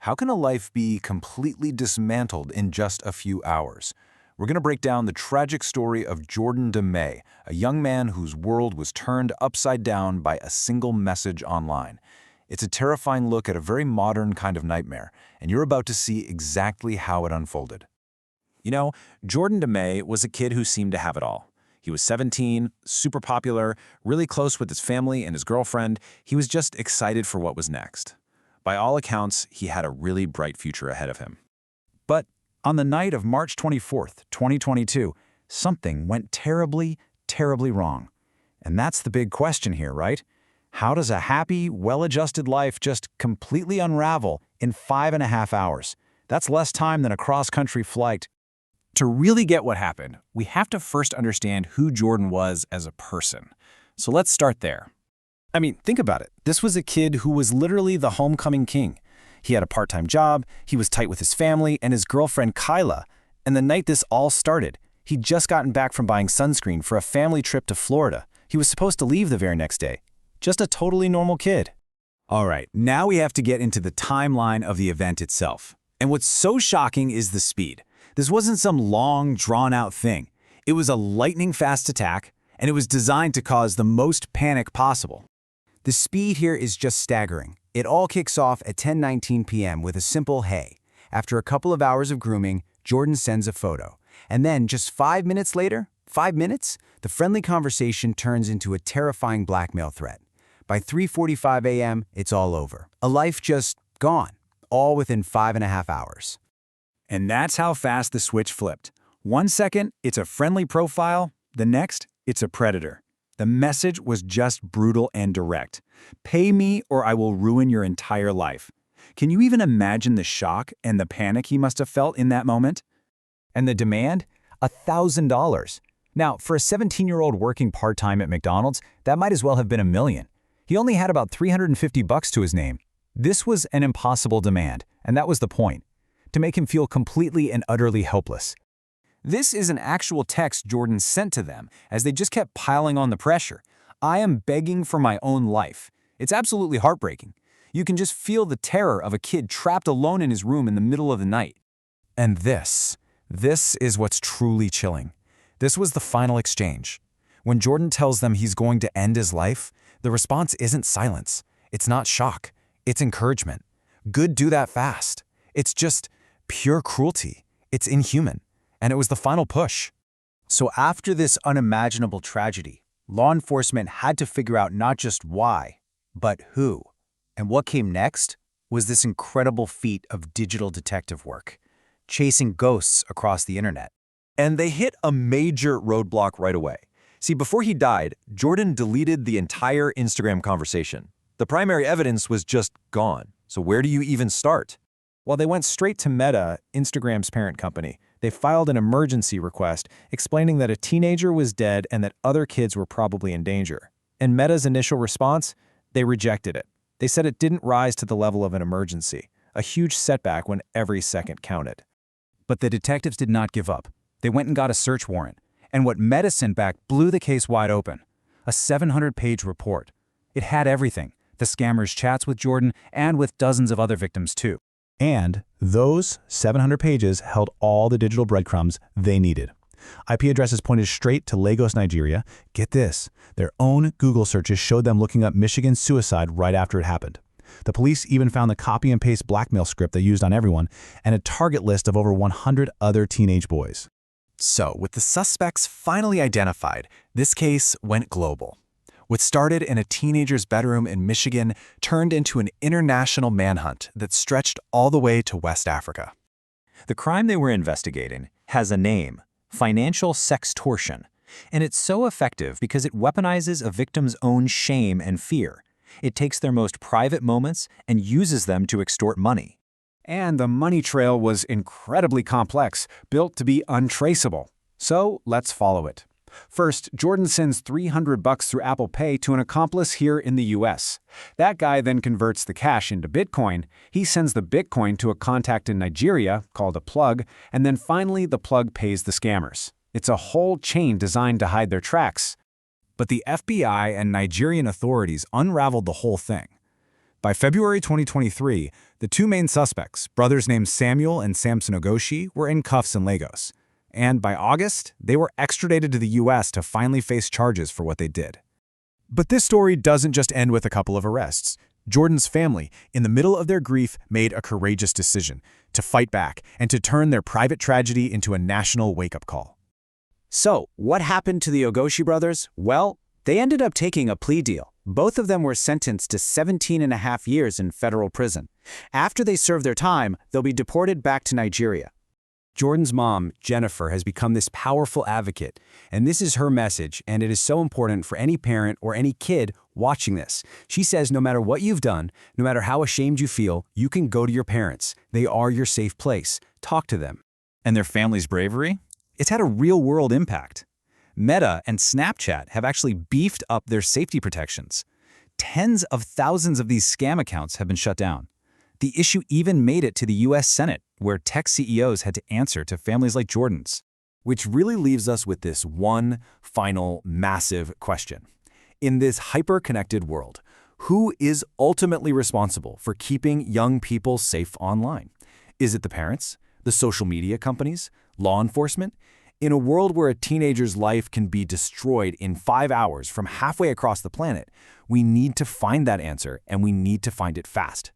How can a life be completely dismantled in just a few hours? We're going to break down the tragic story of Jordan DeMay, a young man whose world was turned upside down by a single message online. It's a terrifying look at a very modern kind of nightmare, and you're about to see exactly how it unfolded. You know, Jordan DeMay was a kid who seemed to have it all. He was 17, super popular, really close with his family and his girlfriend. He was just excited for what was next. By all accounts, he had a really bright future ahead of him. But on the night of March 24th, 2022, something went terribly, terribly wrong. And that's the big question here, right? How does a happy, well-adjusted life just completely unravel in 5.5 hours? That's less time than a cross-country flight. To really get what happened, we have to first understand who Jordan was as a person. So let's start there. I mean, think about it. This was a kid who was literally the homecoming king. He had a part-time job, he was tight with his family and his girlfriend Kyla. And the night this all started, he'd just gotten back from buying sunscreen for a family trip to Florida. He was supposed to leave the very next day. Just a totally normal kid. All right, now we have to get into the timeline of the event itself. And what's so shocking is the speed. This wasn't some long, drawn-out thing. It was a lightning-fast attack, and it was designed to cause the most panic possible. The speed here is just staggering. It all kicks off at 10:19 p.m. with a simple hey. After a couple of hours of grooming, Jordan sends a photo. And then, just 5 minutes later, 5 minutes, the friendly conversation turns into a terrifying blackmail threat. By 3:45 a.m., it's all over. A life just gone, all within 5.5 hours. And that's how fast the switch flipped. 1 second, it's a friendly profile. The next, it's a predator. The message was just brutal and direct. Pay me or I will ruin your entire life. Can you even imagine the shock and the panic he must have felt in that moment? And the demand? $1,000. Now, for a 17-year-old working part-time at McDonald's, that might as well have been $1 million. He only had about $350 to his name. This was an impossible demand, and that was the point. To make him feel completely and utterly helpless. This is an actual text Jordan sent to them as they just kept piling on the pressure. I am begging for my own life. It's absolutely heartbreaking. You can just feel the terror of a kid trapped alone in his room in the middle of the night. And this is what's truly chilling. This was the final exchange. When Jordan tells them he's going to end his life, the response isn't silence. It's not shock. It's encouragement. Good, do that fast. It's just pure cruelty. It's inhuman. And it was the final push. So after this unimaginable tragedy, law enforcement had to figure out not just why, but who. And what came next was this incredible feat of digital detective work, chasing ghosts across the internet. And they hit a major roadblock right away. See, before he died, Jordan deleted the entire Instagram conversation. The primary evidence was just gone. So where do you even start? Well, they went straight to Meta, Instagram's parent company. They filed an emergency request explaining that a teenager was dead and that other kids were probably in danger. And Meta's initial response? They rejected it. They said it didn't rise to the level of an emergency, a huge setback when every second counted. But the detectives did not give up. They went and got a search warrant. And what Meta sent back blew the case wide open. A 700-page report. It had everything. The scammer's chats with Jordan and with dozens of other victims too. And those 700 pages held all the digital breadcrumbs they needed. IP addresses pointed straight to Lagos, Nigeria. Get this, their own Google searches showed them looking up Michigan suicide right after it happened. The police even found the copy and paste blackmail script they used on everyone and a target list of over 100 other teenage boys. So, with the suspects finally identified, this case went global. What started in a teenager's bedroom in Michigan turned into an international manhunt that stretched all the way to West Africa. The crime they were investigating has a name, financial sextortion, and it's so effective because it weaponizes a victim's own shame and fear. It takes their most private moments and uses them to extort money. And the money trail was incredibly complex, built to be untraceable. So let's follow it. First, Jordan sends $300 through Apple Pay to an accomplice here in the US. That guy then converts the cash into Bitcoin. He sends the Bitcoin to a contact in Nigeria, called a plug, and then finally the plug pays the scammers. It's a whole chain designed to hide their tracks. But the FBI and Nigerian authorities unraveled the whole thing. By February 2023, the two main suspects, brothers named Samuel and Samson Ogoshi, were in cuffs in Lagos. And by August, they were extradited to the US to finally face charges for what they did. But this story doesn't just end with a couple of arrests. Jordan's family, in the middle of their grief, made a courageous decision to fight back and to turn their private tragedy into a national wake-up call. So, what happened to the Ogoshi brothers? Well, they ended up taking a plea deal. Both of them were sentenced to 17.5 years in federal prison. After they serve their time, they'll be deported back to Nigeria. Jordan's mom, Jennifer, has become this powerful advocate, and this is her message, and it is so important for any parent or any kid watching this. She says no matter what you've done, no matter how ashamed you feel, you can go to your parents. They are your safe place. Talk to them. And their family's bravery? It's had a real-world impact. Meta and Snapchat have actually beefed up their safety protections. Tens of thousands of these scam accounts have been shut down. The issue even made it to the US Senate, where tech CEOs had to answer to families like Jordan's. Which really leaves us with this one final massive question. In this hyper-connected world, who is ultimately responsible for keeping young people safe online? Is it the parents, the social media companies, law enforcement? In a world where a teenager's life can be destroyed in 5 hours from halfway across the planet, we need to find that answer, and we need to find it fast.